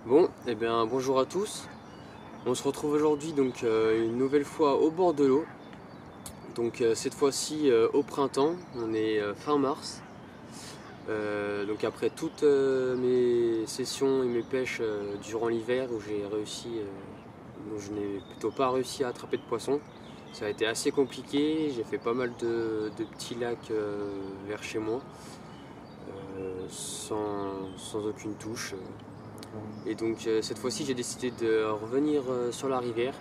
Bon, eh bien bonjour à tous. On se retrouve aujourd'hui donc une nouvelle fois au bord de l'eau. Donc cette fois-ci au printemps, on est fin mars. Donc après toutes mes sessions et mes pêches durant l'hiver où je n'ai plutôt pas réussi à attraper de poissons. Ça a été assez compliqué, j'ai fait pas mal de petits lacs vers chez moi sans aucune touche. Et donc cette fois-ci j'ai décidé de revenir sur la rivière.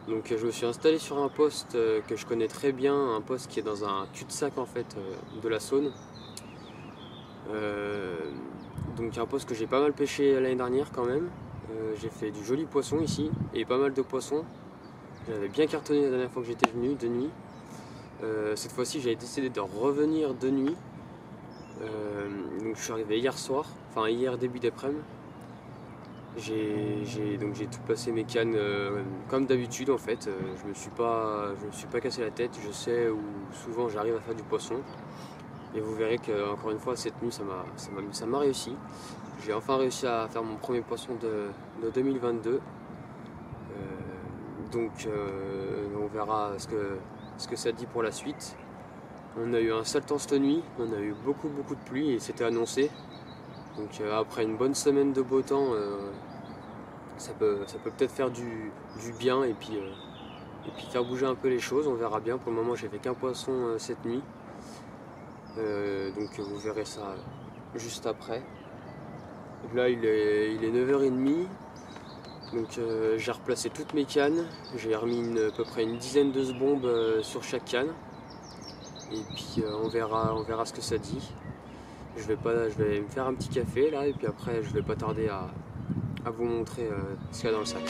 Donc je me suis installé sur un poste que je connais très bien, un poste qui est dans un cul-de-sac en fait de la Saône. Donc un poste que j'ai pas mal pêché l'année dernière quand même. J'ai fait du joli poisson ici et pas mal de poissons. J'avais bien cartonné la dernière fois que j'étais venu de nuit. Cette fois-ci j'avais décidé de revenir de nuit. Donc je suis arrivé hier soir, enfin hier début d'après-midi. J'ai tout passé mes cannes comme d'habitude en fait. Je me suis pas cassé la tête. Je sais où souvent j'arrive à faire du poisson. Et vous verrez que encore une fois cette nuit ça m'a réussi. J'ai enfin réussi à faire mon premier poisson de 2022. On verra ce que ça dit pour la suite. On a eu un sale temps cette nuit. On a eu beaucoup de pluie et c'était annoncé. Donc après une bonne semaine de beau temps, ça peut peut-être faire du bien et puis faire bouger un peu les choses. On verra bien. Pour le moment, j'ai fait qu'un poisson cette nuit. Donc vous verrez ça juste après. Donc là, il est 9h30. Donc j'ai replacé toutes mes cannes. J'ai remis à peu près une dizaine de bombes sur chaque canne. Et puis on verra ce que ça dit. Je vais me faire un petit café là et puis après je vais pas tarder à vous montrer ce qu'il y a dans le sac.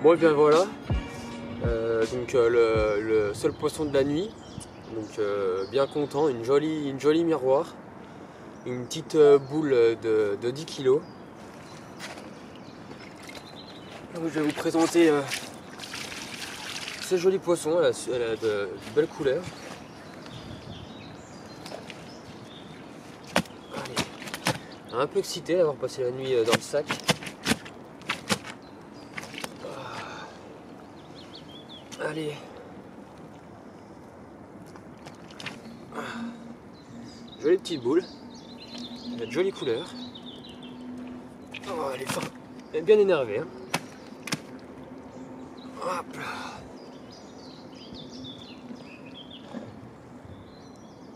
Bon et bien voilà, le seul poisson de la nuit, donc bien content, une jolie miroir, une petite boule de 10 kg. Je vais vous présenter ce joli poisson, elle a de belles couleurs. Allez. Un peu excité d'avoir passé la nuit dans le sac. Allez. Jolie petite boule. Elle a de jolies couleurs. Oh, elle est fin. Elle est bien énervée. Hein. Hop là.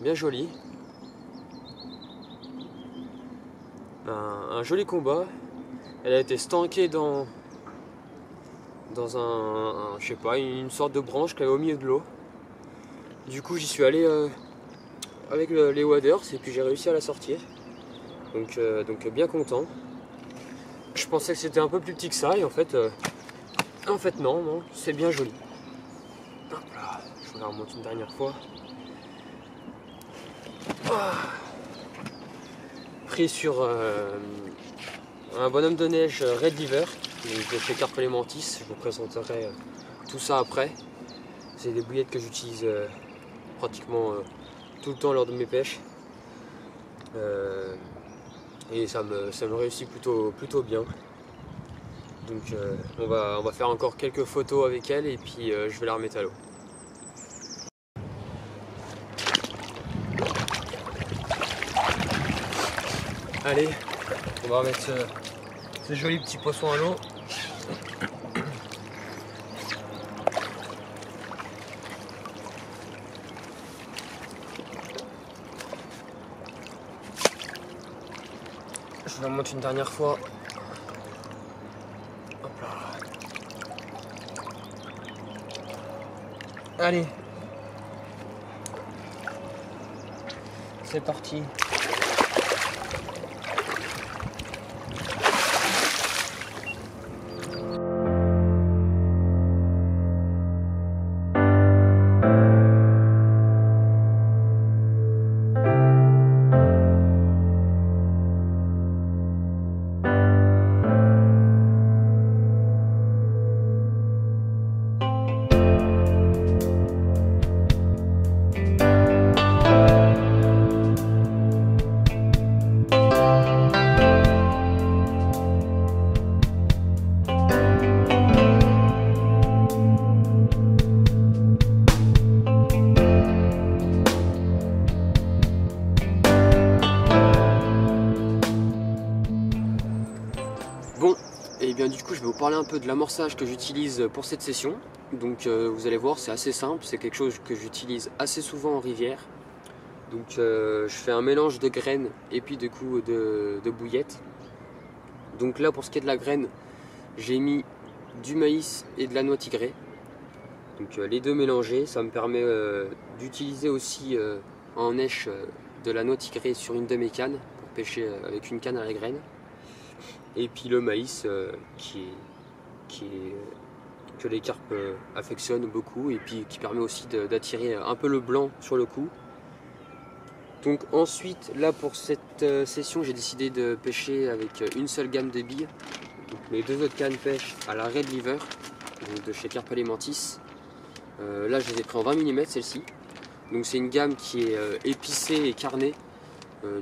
Bien jolie. Un joli combat. Elle a été stankée dans je sais pas, une sorte de branche qu'il y avait au milieu de l'eau. Du coup j'y suis allé avec les waders et puis j'ai réussi à la sortir. Donc bien content. Je pensais que c'était un peu plus petit que ça et en fait non, c'est bien joli. Hop là, je vous la remonte une dernière fois. pris sur un bonhomme de neige Red Liver, donc de chez Carpe Elementis. Je vous présenterai tout ça après. C'est des bouillettes que j'utilise pratiquement tout le temps lors de mes pêches. Et ça me réussit plutôt bien. Donc on va faire encore quelques photos avec elle et puis je vais la remettre à l'eau. Allez, on va remettre ce joli petit poisson à l'eau. Je vous la montre une dernière fois. Hop là. Allez, c'est parti. Bon, et bien du coup je vais vous parler un peu de l'amorçage que j'utilise pour cette session. Donc vous allez voir, c'est assez simple, c'est quelque chose que j'utilise assez souvent en rivière. Donc je fais un mélange de graines et puis du coup de bouillettes. Donc là pour ce qui est de la graine, j'ai mis du maïs et de la noix tigrée. Donc les deux mélangés, ça me permet d'utiliser aussi en nèche de la noix tigrée sur une de mes cannes pour pêcher avec une canne à la graine. Et puis le maïs que les carpes affectionnent beaucoup et puis qui permet aussi d'attirer un peu le blanc sur le coup. Donc ensuite, là pour cette session, j'ai décidé de pêcher avec une seule gamme de billes. Donc, mes deux autres cannes pêchent à la Red Liver, donc de chez Carpe Elementis. Là je les ai pris en 20 mm celle-ci. Donc c'est une gamme qui est épicée et carnée.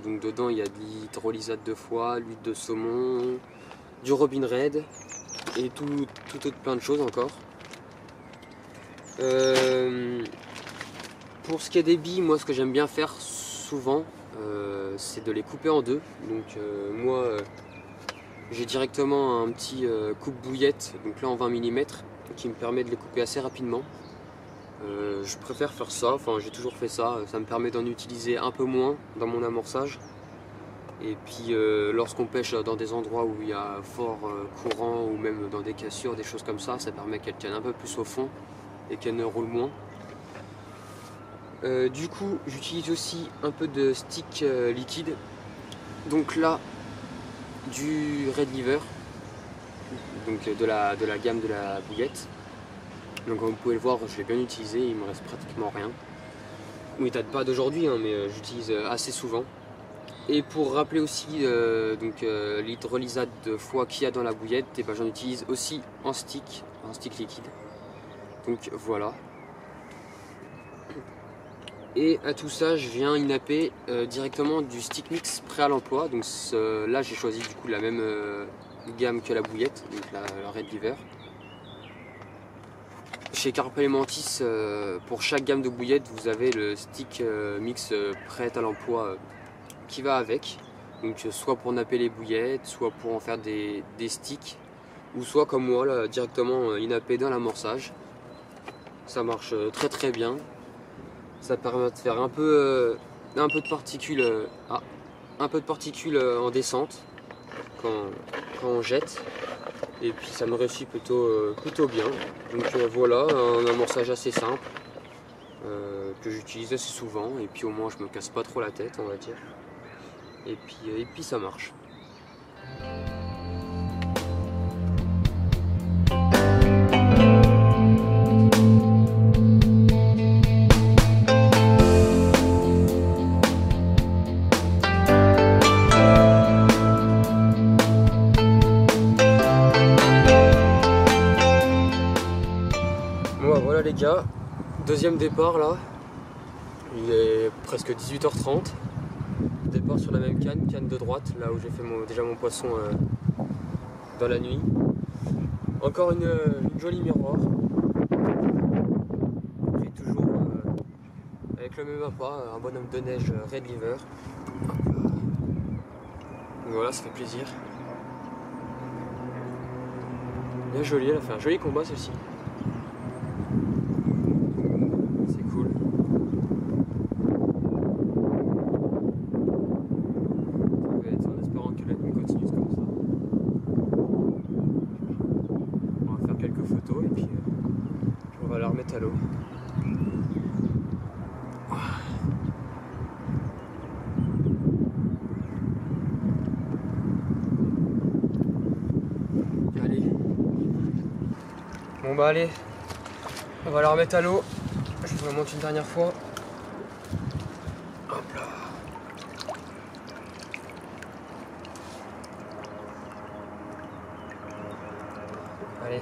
Donc dedans il y a de l'hydrolysate de foie, l'huile de saumon, du Robin Red et tout autre plein de choses encore. Pour ce qui est des billes, moi ce que j'aime bien faire souvent c'est de les couper en deux. Donc moi j'ai directement un petit coupe-bouillette, donc là en 20 mm, qui me permet de les couper assez rapidement. Je préfère faire ça, enfin j'ai toujours fait ça, ça me permet d'en utiliser un peu moins dans mon amorçage. Et puis lorsqu'on pêche dans des endroits où il y a fort courant ou même dans des cassures, des choses comme ça permet qu'elle tienne un peu plus au fond et qu'elle ne roule moins. Du coup j'utilise aussi un peu de stick liquide. Donc là du Red Liver, donc de la gamme de la bouillette. Donc comme vous pouvez le voir, je l'ai bien utilisé, il me reste pratiquement rien. Bon, il date pas d'aujourd'hui, hein, mais j'utilise assez souvent. Et pour rappeler aussi l'hydrolysate de foie qu'il y a dans la bouillette, et ben, j'en utilise aussi en stick liquide. Donc voilà. Et à tout ça, je viens inapper directement du stick mix prêt à l'emploi. Donc là, j'ai choisi du coup la même gamme que la bouillette, donc la Red Liver. Chez Carpe Elementis, pour chaque gamme de bouillettes, vous avez le stick mix prêt à l'emploi qui va avec. Donc soit pour napper les bouillettes, soit pour en faire des sticks, ou soit comme moi, là, directement inapper dans l'amorçage. Ça marche très bien. Ça permet de faire un peu de particules, en descente quand on jette. Et puis ça me réussit plutôt bien. Donc voilà, un amorçage assez simple que j'utilise assez souvent. Et puis au moins je me casse pas trop la tête, on va dire. Et puis ça marche. gars, deuxième départ là, il est presque 18h30, départ sur la même canne de droite, là où j'ai fait déjà mon poisson dans la nuit. Encore une jolie miroir, pris toujours avec le même appât, un bonhomme de neige Red River. Donc voilà, ça fait plaisir. Bien jolie, elle a fait un joli combat celle-ci. C'est cool. Ça va être en espérant que la nuit continue comme ça. On va faire quelques photos et puis on va la remettre à l'eau. Allez. Bon bah allez, on va la remettre à l'eau. Je vous la montre une dernière fois. Hop là. Allez. Allez.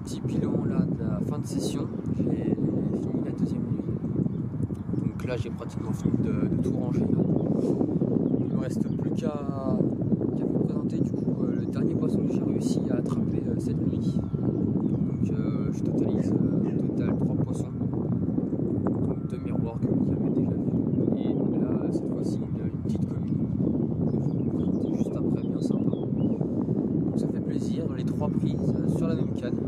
Petit bilan là de la fin de session, j'ai fini la deuxième nuit. Donc là j'ai pratiquement fini de tout ranger. Là. Il ne me reste plus qu'à vous présenter du coup le dernier poisson que j'ai réussi à attraper cette nuit. Donc je totalise au total 3 poissons, donc 2 miroirs que vous avez déjà vu. Et là cette fois-ci une petite commune que je vais vous présenter juste après, bien sympa. Donc ça fait plaisir, les 3 prises sur la même canne.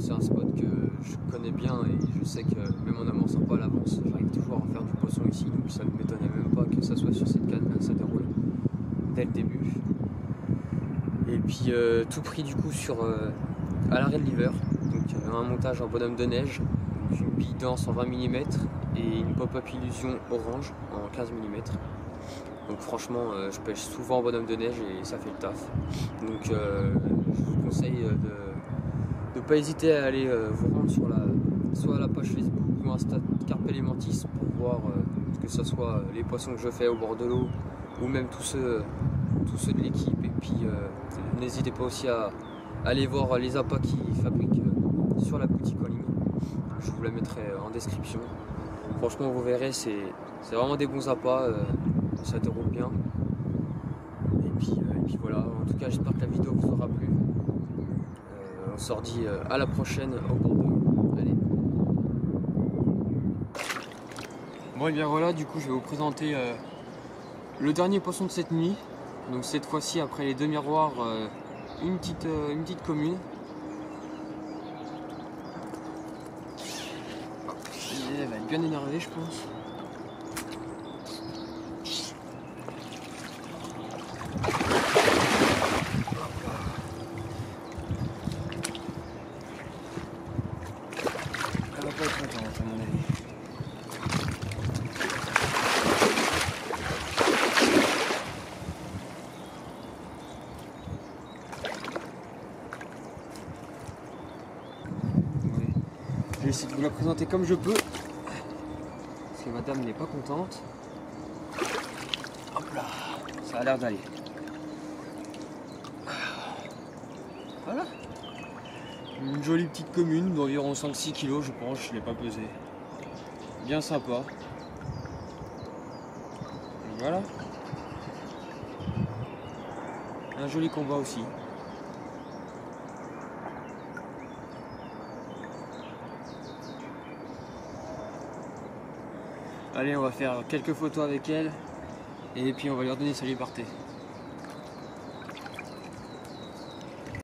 C'est un spot que je connais bien et je sais que même en avançant pas à l'avance, j'arrive toujours à faire du poisson ici, donc ça ne m'étonnait même pas que ça soit sur cette canne, ça déroule dès le début. Et puis tout pris du coup à la Red River, donc un montage en bonhomme de neige, donc une bille dense en 20 mm et une pop-up illusion orange en 15 mm. Donc franchement je pêche souvent en bonhomme de neige et ça fait le taf. Donc je vous conseille de ne pas hésiter à aller vous rendre soit à la page Facebook ou Insta Carpe Elementis pour voir que ce soit les poissons que je fais au bord de l'eau ou même tous ceux de l'équipe. Et puis n'hésitez pas aussi à aller voir les appâts qu'ils fabriquent sur la boutique en ligne. Je vous la mettrai en description. Franchement vous verrez, c'est vraiment des bons appâts, ça déroule bien. Et puis voilà, en tout cas j'espère que la vidéo vous aura plu. On se redit à la prochaine au bord de l'eau. Allez. Bon et bien voilà, du coup je vais vous présenter le dernier poisson de cette nuit. Donc cette fois-ci après les 2 miroirs, une petite commune. Elle va être bien énervée je pense. Elle va pas être contente à mon avis. Oui. Je vais essayer de vous la présenter comme je peux. Parce que madame n'est pas contente. Hop là, ça a l'air d'aller. Voilà. Une jolie petite commune d'environ 5-6 kg je pense, je ne l'ai pas pesé. Bien sympa. Et voilà. Un joli combat aussi. Allez, on va faire quelques photos avec elle et puis on va lui redonner sa liberté.